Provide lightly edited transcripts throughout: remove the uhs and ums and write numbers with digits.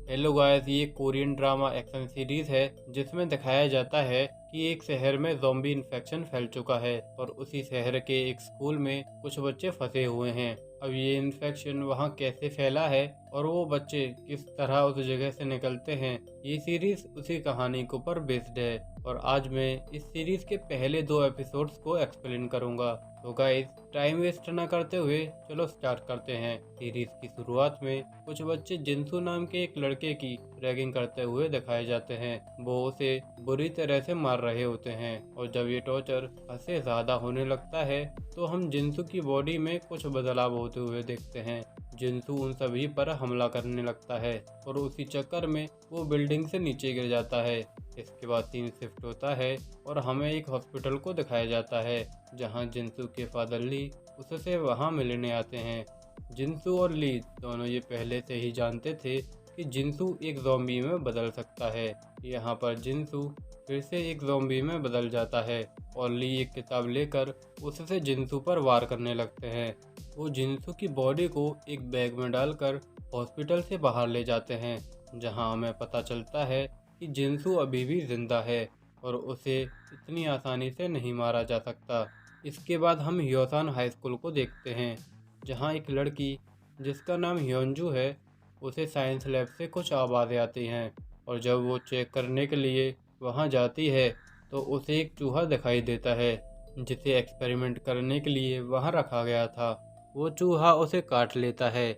Hello guys, ये Korean drama action series है जिसमें दिखाया जाता है कि एक शहर में ज़ॉम्बी इन्फेक्शन फैल चुका है और उसी शहर के एक स्कूल में कुछ बच्चे फंसे हुए हैं। अब ये इन्फेक्शन वहाँ कैसे फैला है और वो बच्चे किस तरह उस जगह से निकलते हैं, ये सीरीज उसी कहानी के ऊपर बेस्ड है। और आज मैं इस सीरीज के पहले 2 एपिसोड्स को एक्सप्लेन करूंगा। तो गाइस, टाइम वेस्ट न करते हुए चलो स्टार्ट करते हैं। सीरीज की शुरुआत में कुछ बच्चे जिंसू नाम के एक लड़के की रैगिंग करते हुए दिखाए जाते हैं। वो उसे बुरी तरह से मार रहे होते हैं और जब ये टॉर्चर हद से ज्यादा होने लगता है तो हम जिंसू की बॉडी में कुछ बदलाव होते हुए देखते हैं। जिंसू उन सभी पर हमला करने लगता है और उसी चक्कर में वो बिल्डिंग से नीचे गिर जाता है। इसके बाद सीन शिफ्ट होता है और हमें एक हॉस्पिटल को दिखाया जाता है जहां जिंसू के फादर ली उससे वहां मिलने आते हैं। जिंसू और ली दोनों ये पहले से ही जानते थे कि जिंसू एक ज़ॉम्बी में बदल सकता है। यहाँ पर जिंसू फिर से एक ज़ॉम्बी में बदल जाता है और ली एक किताब लेकर उससे जिंसू पर वार करने लगते हैं। वो जिंसू की बॉडी को एक बैग में डालकर हॉस्पिटल से बाहर ले जाते हैं, जहां हमें पता चलता है कि जिंसू अभी भी जिंदा है और उसे इतनी आसानी से नहीं मारा जा सकता। इसके बाद हम ह्योसान हाई स्कूल को देखते हैं, जहां एक लड़की जिसका नाम ह्योंजू है उसे साइंस लैब से कुछ आवाज़ें आती हैं और जब वो चेक करने के लिए वहां जाती है तो उसे एक चूहा दिखाई देता है जिसे एक्सपेरिमेंट करने के लिए वहां रखा गया था। वो चूहा उसे काट लेता है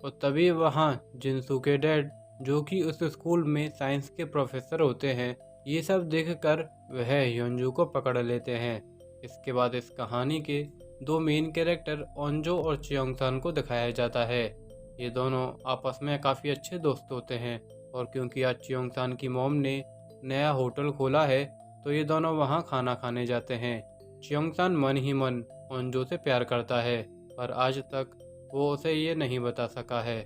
और तभी वहां जिंसू के डैड, जो कि उस स्कूल में साइंस के प्रोफेसर होते हैं, ये सब देखकर वह ह्योंजू को पकड़ लेते हैं। इसके बाद इस कहानी के 2 मेन कैरेक्टर ओंजो और चियोंगसान को दिखाया जाता है। ये दोनों आपस में काफ़ी अच्छे दोस्त होते हैं और क्योंकि आज चियोंगसान की मॉम ने नया होटल खोला है तो ये दोनों वहाँ खाना खाने जाते हैं। चियोंगसान मन ही मन ओंजो से प्यार करता है पर आज तक वो उसे ये नहीं बता सका है।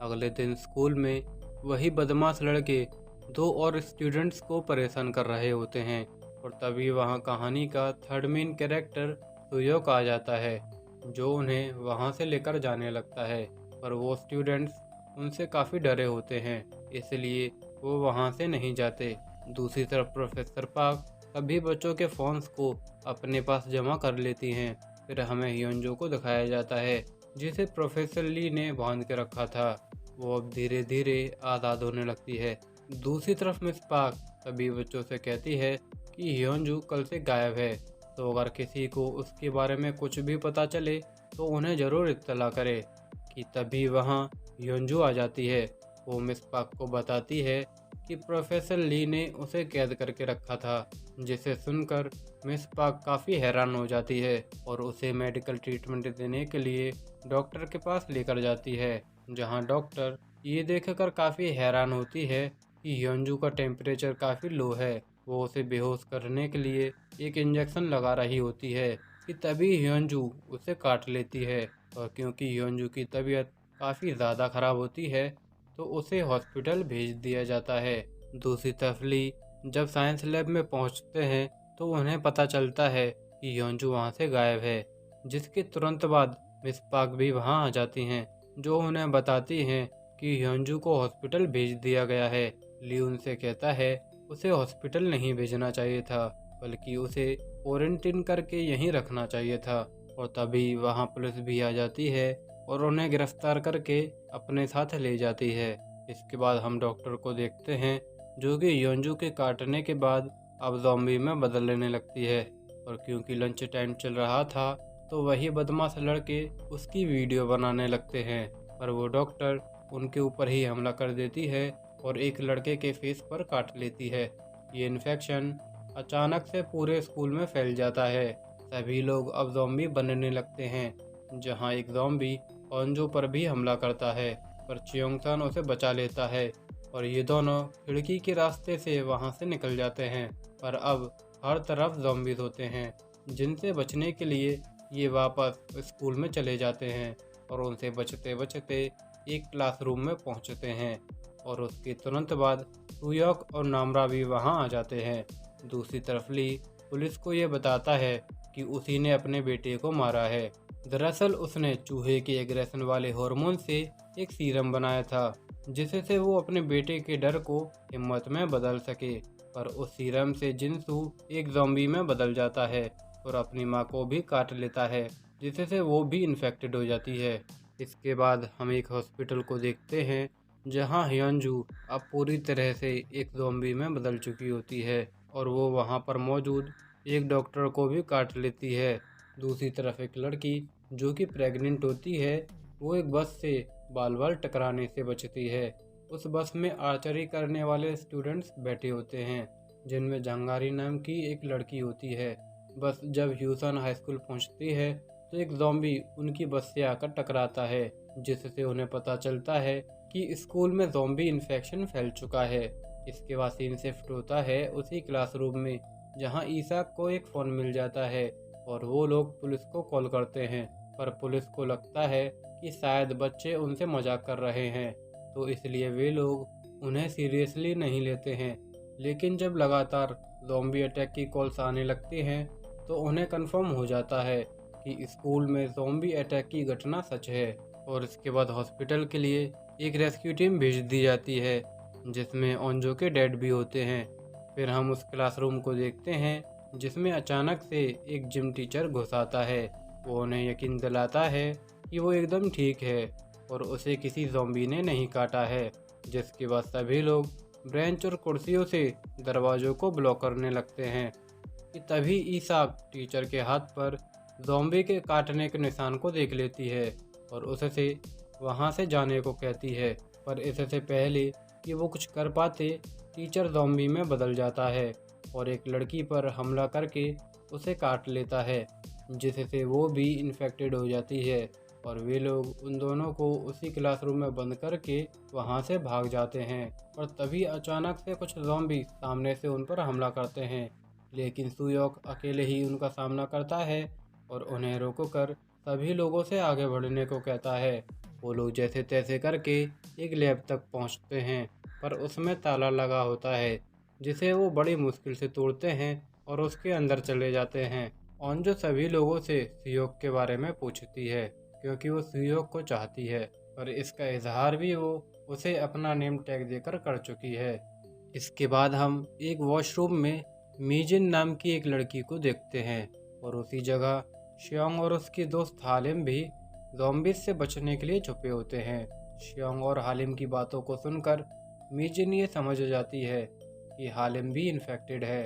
अगले दिन स्कूल में वही बदमाश लड़के 2 और स्टूडेंट्स को परेशान कर रहे होते हैं और तभी वहाँ कहानी का 3rd मेन कैरेक्टर सुयोक आ जाता है, जो उन्हें वहाँ से लेकर जाने लगता है। पर वो स्टूडेंट्स उनसे काफ़ी डरे होते हैं, इसलिए वो वहाँ से नहीं जाते। दूसरी तरफ प्रोफेसर पार्क सभी बच्चों के फ़ोन्स को अपने पास जमा कर लेती हैं। फिर हमें ह्योंजो को दिखाया जाता है जिसे प्रोफेसर ली ने बांध के रखा था। वो अब धीरे धीरे आज़ाद होने लगती है। दूसरी तरफ मिस पार्क सभी बच्चों से कहती है कि ह्योंजू कल से गायब है, तो अगर किसी को उसके बारे में कुछ भी पता चले तो उन्हें ज़रूर इत्तला करे। कि तभी वहाँ ह्योंजू आ जाती है। वो मिस पार्क को बताती है कि प्रोफेसर ली ने उसे कैद करके रखा था, जिसे सुनकर मिस पार्क काफ़ी हैरान हो जाती है और उसे मेडिकल ट्रीटमेंट देने के लिए डॉक्टर के पास लेकर जाती है, जहां डॉक्टर ये देखकर काफ़ी हैरान होती है कि ह्योंजू का टेम्परेचर काफ़ी लो है। वो उसे बेहोश करने के लिए एक इंजेक्शन लगा रही होती है कि तभी ह्योंजू उसे काट लेती है और क्योंकि ह्योंजू की तबीयत काफ़ी ज़्यादा ख़राब होती है तो उसे हॉस्पिटल भेज दिया जाता है। दूसरी तरफ ली जब साइंस लैब में पहुंचते हैं तो उन्हें पता चलता है कि ह्योंजू वहां से गायब है, जिसके तुरंत बाद मिस पार्क भी वहां आ जाती हैं, जो उन्हें बताती हैं कि ह्योंजू को हॉस्पिटल भेज दिया गया है। ली उनसे कहता है उसे हॉस्पिटल नहीं भेजना चाहिए था, बल्कि उसे क्वारंटीन करके यहीं रखना चाहिए था। और तभी वहां पुलिस भी आ जाती है और उन्हें गिरफ्तार करके अपने साथ ले जाती है। इसके बाद हम डॉक्टर को देखते हैं, जो कि ह्योंजू के काटने के बाद अब ज़ॉम्बी में बदल लेने लगती है। और क्योंकि लंच टाइम चल रहा था तो वही बदमाश लड़के उसकी वीडियो बनाने लगते हैं, पर वो डॉक्टर उनके ऊपर ही हमला कर देती है और एक लड़के के फेस पर काट लेती है। ये इन्फेक्शन अचानक से पूरे स्कूल में फैल जाता है। सभी लोग अब ज़ॉम्बी बनने लगते हैं, जहां एक ज़ॉम्बी ओंजो पर भी हमला करता है, पर चियोंगसान उसे बचा लेता है और ये दोनों खिड़की के रास्ते से वहां से निकल जाते हैं। पर अब हर तरफ ज़ॉम्बीज होते हैं, जिनसे बचने के लिए ये वापस स्कूल में चले जाते हैं और उनसे बचते बचते एक क्लासरूम में पहुंचते हैं और उसके तुरंत बाद सुयोक और नामरा भी वहां आ जाते हैं। दूसरी तरफ ली पुलिस को ये बताता है कि उसी ने अपने बेटे को मारा है। दरअसल उसने चूहे के एग्रेशन वाले हार्मोन से एक सीरम बनाया था, जिससे वो अपने बेटे के डर को हिम्मत में बदल सके। पर उस सीरम से जिनसू एक ज़ॉम्बी में बदल जाता है और अपनी माँ को भी काट लेता है, जिससे वो भी इन्फेक्टेड हो जाती है। इसके बाद हम एक हॉस्पिटल को देखते हैं जहाँ ह्योंजू अब पूरी तरह से एक ज़ॉम्बी में बदल चुकी होती है और वो वहाँ पर मौजूद एक डॉक्टर को भी काट लेती है। दूसरी तरफ एक लड़की जो कि प्रेग्नेंट होती है, वो एक बस से बाल बाल टकराने से बचती है। उस बस में आर्चरी करने वाले स्टूडेंट्स बैठे होते हैं, जिनमें जंगारी नाम की एक लड़की होती है। बस जब ह्यूसन हाई स्कूल पहुंचती है तो एक ज़ॉम्बी उनकी बस से आकर टकराता है, जिससे उन्हें पता चलता है कि स्कूल में ज़ॉम्बी इन्फेक्शन फैल चुका है। इसके बाद सीन शिफ्ट होता है उसी क्लासरूम में जहां ईसाक को एक फ़ोन मिल जाता है और वो लोग पुलिस को कॉल करते हैं। पर पुलिस को लगता है कि शायद बच्चे उनसे मजाक कर रहे हैं, तो इसलिए वे लोग उन्हें सीरियसली नहीं लेते हैं। लेकिन जब लगातार ज़ॉम्बी अटैक की कॉल्स आने लगती हैं तो उन्हें कंफर्म हो जाता है कि स्कूल में ज़ॉम्बी अटैक की घटना सच है। और इसके बाद हॉस्पिटल के लिए एक रेस्क्यू टीम भेज दी जाती है, जिसमें ओंजो के डैड भी होते हैं। फिर हम उस क्लासरूम को देखते हैं जिसमें अचानक से एक जिम टीचर घुस आता है। वो उन्हें यकीन दिलाता है कि वो एकदम ठीक है और उसे किसी ज़ॉम्बी ने नहीं काटा है। जिसके बाद सभी लोग ब्रेंच और कुर्सियों से दरवाज़ों को ब्लॉक करने लगते हैं कि तभी ईसाक टीचर के हाथ पर ज़ॉम्बी के काटने के निशान को देख लेती है और उससे वहाँ से जाने को कहती है। पर इससे पहले कि वो कुछ कर पाते, टीचर ज़ॉम्बी में बदल जाता है और एक लड़की पर हमला करके उसे काट लेता है, जिससे वो भी इन्फेक्टेड हो जाती है। और वे लोग उन दोनों को उसी क्लासरूम में बंद करके वहाँ से भाग जाते हैं। और तभी अचानक से कुछ ज़ॉम्बी सामने से उन पर हमला करते हैं, लेकिन सुयोक अकेले ही उनका सामना करता है और उन्हें रोककर सभी लोगों से आगे बढ़ने को कहता है। वो लोग जैसे तैसे करके एक लैब तक पहुंचते हैं, पर उसमें ताला लगा होता है, जिसे वो बड़ी मुश्किल से तोड़ते हैं और उसके अंदर चले जाते हैं। ओंजो सभी लोगों से सुयोक के बारे में पूछती है, क्योंकि वो सुयोक को चाहती है, और इसका इजहार भी वो उसे अपना नेम टैग देकर कर चुकी है। इसके बाद हम एक वॉशरूम में मीजिन नाम की एक लड़की को देखते हैं और उसी जगह श्योंग और उसकी दोस्त हालिम भी ज़ॉम्बीज से बचने के लिए छुपे होते हैं। श्योंग और हालिम की बातों को सुनकर मीजिन ये समझ जाती है कि हालिम भी इन्फेक्टेड है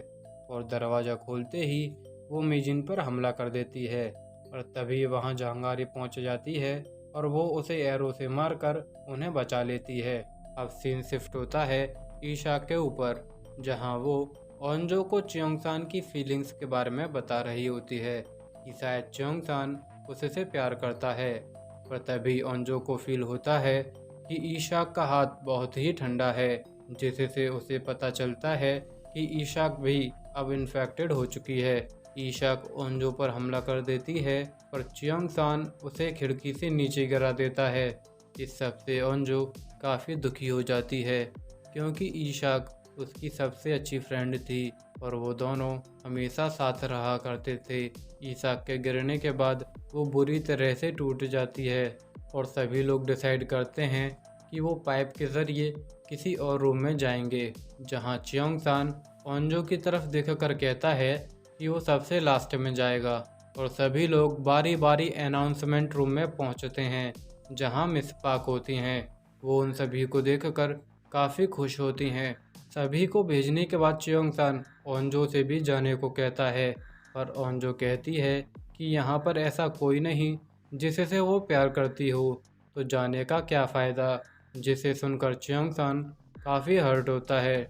और दरवाज़ा खोलते ही वो मीजिन पर हमला कर देती है। और तभी वहाँ जहांगारी पहुँच जाती है और वो उसे एरो से मारकर उन्हें बचा लेती है। अब सीन शिफ्ट होता है ईशा के ऊपर, जहाँ वो ओंजो को च्योंगसान की फीलिंग्स के बारे में बता रही होती है कि शायद च्योंगसान उससे प्यार करता है। पर तभी ओंजो को फील होता है कि ईशाक का हाथ बहुत ही ठंडा है, जिससे उसे पता चलता है कि ईशाक भी अब इन्फेक्टेड हो चुकी है। ईशाक ओंजो पर हमला कर देती है, पर च्योंगसान उसे खिड़की से नीचे गिरा देता है। इस सब से ओंजो काफ़ी दुखी हो जाती है, क्योंकि ईशाक उसकी सबसे अच्छी फ्रेंड थी और वो दोनों हमेशा साथ रहा करते थे। ईसाक के गिरने के बाद वो बुरी तरह से टूट जाती है और सभी लोग डिसाइड करते हैं कि वो पाइप के ज़रिए किसी और रूम में जाएंगे, जहां च्योंगसान ओंजो की तरफ देखकर कहता है कि वो सबसे लास्ट में जाएगा। और सभी लोग बारी बारी अनाउंसमेंट रूम में पहुंचते हैं, जहां मिस पाक होती हैं। वो उन सभी को देखकर काफ़ी खुश होती हैं। सभी को भेजने के बाद च्योंगसान ओंजो से भी जाने को कहता है, पर ओंजो कहती है कि यहाँ पर ऐसा कोई नहीं जिससे वो प्यार करती हो, तो जाने का क्या फ़ायदा। जिसे सुनकर च्योंगसान काफ़ी हर्ट होता है,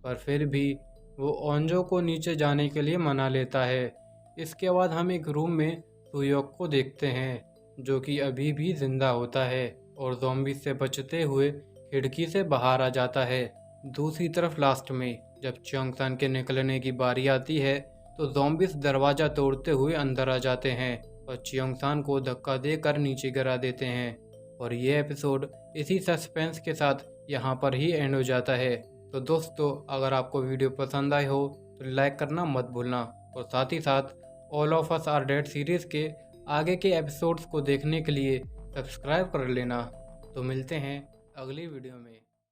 पर फिर भी वो ओंजो को नीचे जाने के लिए मना लेता है। इसके बाद हम एक रूम में सुयोक को देखते हैं, जो कि अभी भी जिंदा होता है और ज़ॉम्बी से बचते हुए खिड़की से बाहर आ जाता है। दूसरी तरफ लास्ट में जब च्योंगसान के निकलने की बारी आती है तो ज़ॉम्बीज दरवाज़ा तोड़ते हुए अंदर आ जाते हैं और च्योंगसान को धक्का देकर नीचे गिरा देते हैं। और ये एपिसोड इसी सस्पेंस के साथ यहाँ पर ही एंड हो जाता है। तो दोस्तों, अगर आपको वीडियो पसंद आई हो तो लाइक करना मत भूलना, और साथ ही साथ all of us are dead series के आगे के एपिसोड्स को देखने के लिए सब्सक्राइब कर लेना। तो मिलते हैं अगली वीडियो में।